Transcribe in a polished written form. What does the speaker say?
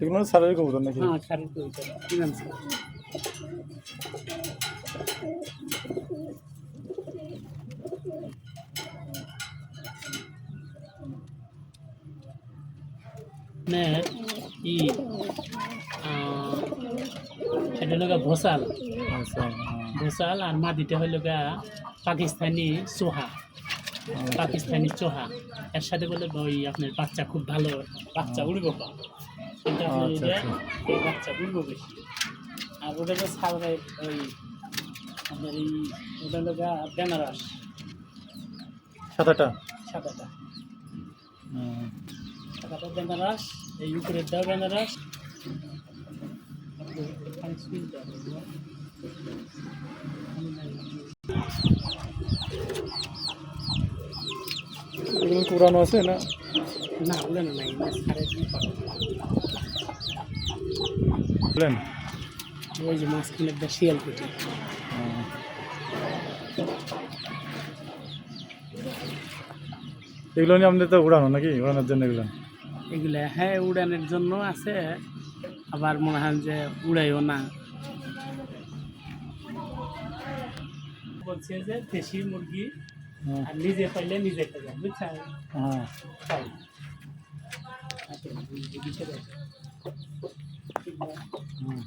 এগুলো সারের কবুতর নাকি? হ্যাঁ সারের কবুতর কি নাম ছিল? ই এটা হলো ভোসাল, আচ্ছা, ভোসাল আর মাদিটা হলো গা পাকিস্তানি সোহা, পাকিস্তানি চোহা। এর সাথে বলে ওই আপনার বাচ্চা খুব ভালো, বাচ্চা উড়ব কম, কিন্তু আপনার আচ্ছা, এটা আচ্ছা। এই বাচ্চা উড়ব বেশি। আর ওটা তো সালরাই ওই আপনার এই ওটা হলো গা বেনারস সাদাটা? সাদাটা, হুম। সাদাটা বেনারস, এই উপরের দাও বেনারস। এগুলো কি উড়ানো আছে না? না উড়ানো নাই, সাড়ে বুঝলেন? ওই যে মাঝখানে একটা শিয়াল কুটি। এগুলো নিয়ে আমাদের তো উড়ানো নাকি, উড়ানোর জন্য এগুলো? এগুলা হ্যাঁ উড়ানের জন্য আছে, আবার মনে হয় যে উড়াইও না। বলছে যে দেশি মুরগি আর নিজে পাইলে নিজে খাবে, বুঝছেন? হ্যাঁ। তাই হুম।